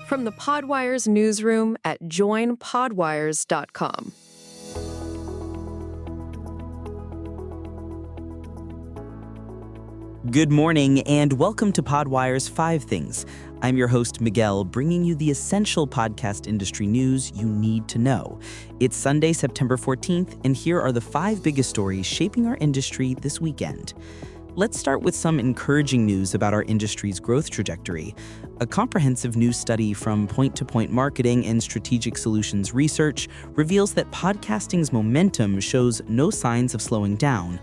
From the Podwires newsroom at joinpodwires.com. Good morning and welcome to Podwire's 5 Things. I'm your host, Miguel, bringing you the essential podcast industry news you need to know. It's Sunday, September 14th, and here are the 5 biggest stories shaping our industry this weekend. Let's start with some encouraging news about our industry's growth trajectory. A comprehensive new study from Point-To-Point Marketing and Strategic Solutions Research reveals that podcasting's momentum shows no signs of slowing down.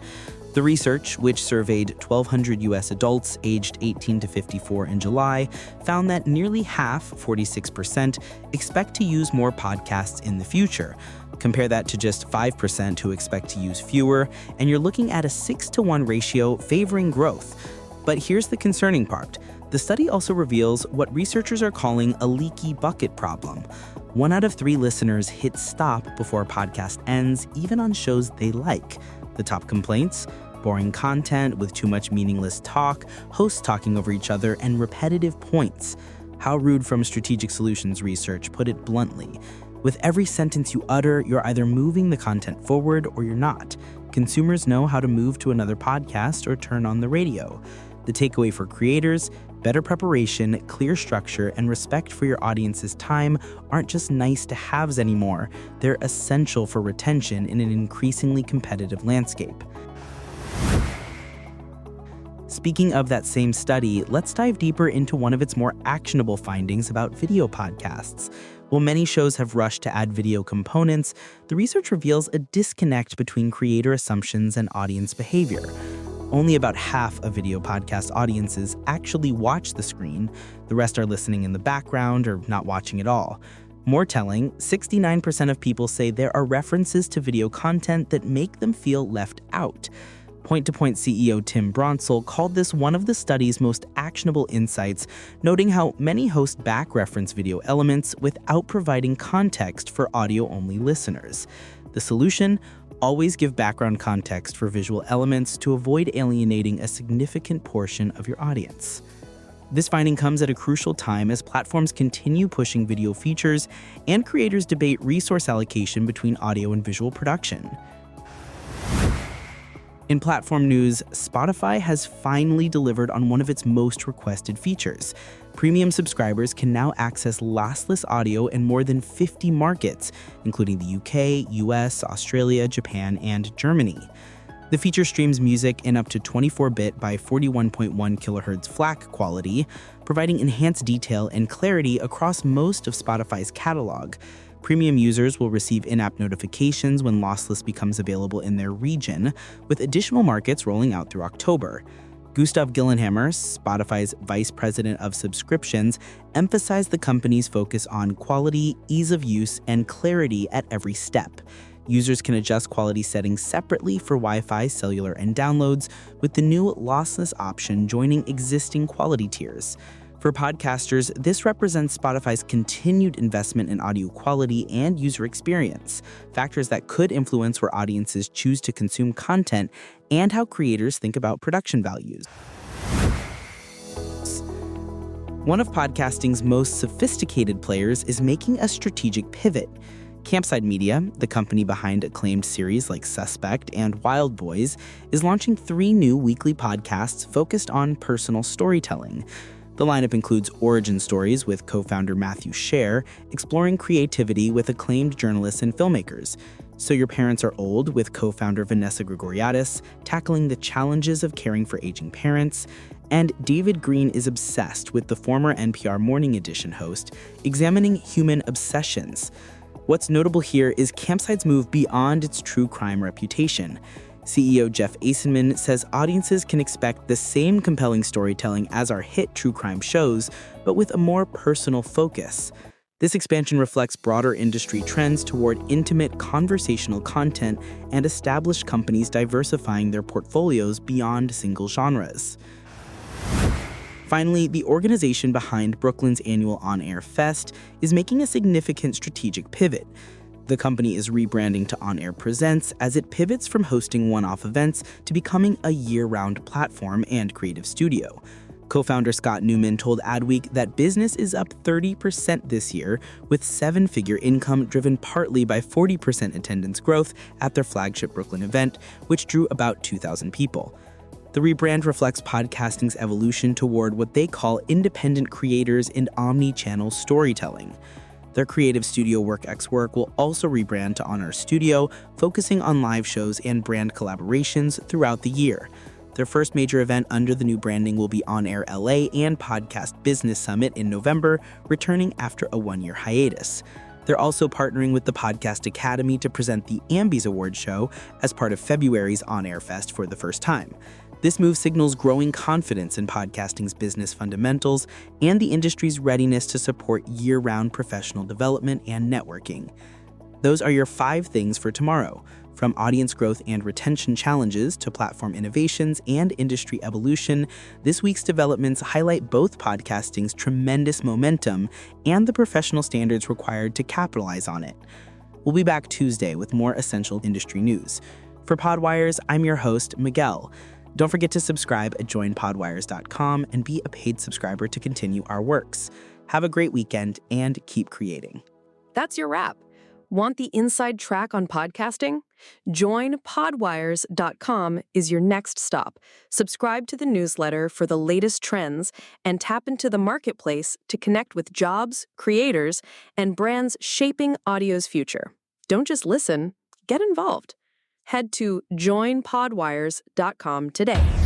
The research, which surveyed 1,200 U.S. adults aged 18 to 54 in July, found that nearly half, 46%, expect to use more podcasts in the future. Compare that to just 5% who expect to use fewer, and you're looking at a 6-to-1 ratio favoring growth. But here's the concerning part. The study also reveals what researchers are calling a leaky bucket problem. 1 out of 3 listeners hit stop before a podcast ends, even on shows they like. The top complaints? Boring content with too much meaningless talk, hosts talking over each other, and repetitive points. How rude from Strategic Solutions Research put it bluntly. With every sentence you utter, you're either moving the content forward or you're not. Consumers know how to move to another podcast or turn on the radio. The takeaway for creators: better preparation, clear structure, and respect for your audience's time aren't just nice-to-haves anymore. They're essential for retention in an increasingly competitive landscape. Speaking of that same study, let's dive deeper into one of its more actionable findings about video podcasts. While many shows have rushed to add video components, the research reveals a disconnect between creator assumptions and audience behavior. Only about half of video podcast audiences actually watch the screen. The rest are listening in the background or not watching at all. More telling, 69% of people say there are references to video content that make them feel left out. Point-To-Point CEO Tim Bronsil called this one of the study's most actionable insights, noting how many hosts back-reference video elements without providing context for audio-only listeners. The solution? Always give background context for visual elements to avoid alienating a significant portion of your audience. This finding comes at a crucial time as platforms continue pushing video features and creators debate resource allocation between audio and visual production. In platform news, Spotify has finally delivered on one of its most requested features. Premium subscribers can now access lossless audio in more than 50 markets, including the UK, US, Australia, Japan, and Germany. The feature streams music in up to 24-bit by 41.1 kHz FLAC quality, providing enhanced detail and clarity across most of Spotify's catalog. Premium users will receive in-app notifications when lossless becomes available in their region, with additional markets rolling out through October. Gustav Gillenhammer, Spotify's vice president of subscriptions, emphasized the company's focus on quality, ease of use, and clarity at every step. Users can adjust quality settings separately for Wi-Fi, cellular, and downloads, with the new lossless option joining existing quality tiers. For podcasters, this represents Spotify's continued investment in audio quality and user experience, factors that could influence where audiences choose to consume content and how creators think about production values. One of podcasting's most sophisticated players is making a strategic pivot. Campside Media, the company behind acclaimed series like Suspect and Wild Boys, is launching 3 new weekly podcasts focused on personal storytelling. The lineup includes Origin Stories with co-founder Matthew Scher, exploring creativity with acclaimed journalists and filmmakers. So Your Parents Are Old with co-founder Vanessa Grigoriadis, tackling the challenges of caring for aging parents. And David Green is Obsessed with the former NPR Morning Edition host, examining human obsessions. What's notable here is Campside's move beyond its true crime reputation. CEO Jeff Eisenman says audiences can expect the same compelling storytelling as our hit true crime shows, but with a more personal focus. This expansion reflects broader industry trends toward intimate conversational content and established companies diversifying their portfolios beyond single genres. Finally, the organization behind Brooklyn's annual On-Air Fest is making a significant strategic pivot. The company is rebranding to On Air Presents as it pivots from hosting one-off events to becoming a year-round platform and creative studio. Co-founder Scott Newman told Adweek that business is up 30% this year, with seven-figure income driven partly by 40% attendance growth at their flagship Brooklyn event, which drew about 2,000 people. The rebrand reflects podcasting's evolution toward what they call independent creators and omni-channel storytelling. Their creative studio WorkXWork will also rebrand to On Air Studio, focusing on live shows and brand collaborations throughout the year. Their first major event under the new branding will be On Air LA and Podcast Business Summit in November, returning after a one-year hiatus. They're also partnering with the Podcast Academy to present the Ambies Award show as part of February's On Air Fest for the first time. This move signals growing confidence in podcasting's business fundamentals and the industry's readiness to support year-round professional development and networking. Those are your 5 things for tomorrow. From audience growth and retention challenges to platform innovations and industry evolution, this week's developments highlight both podcasting's tremendous momentum and the professional standards required to capitalize on it. We'll be back Tuesday with more essential industry news. For Podwires, I'm your host, Miguel. Don't forget to subscribe at joinpodwires.com and be a paid subscriber to continue our works. Have a great weekend and keep creating. That's your wrap. Want the inside track on podcasting? Joinpodwires.com is your next stop. Subscribe to the newsletter for the latest trends and tap into the marketplace to connect with jobs, creators, and brands shaping audio's future. Don't just listen, get involved. Head to joinpodwires.com today.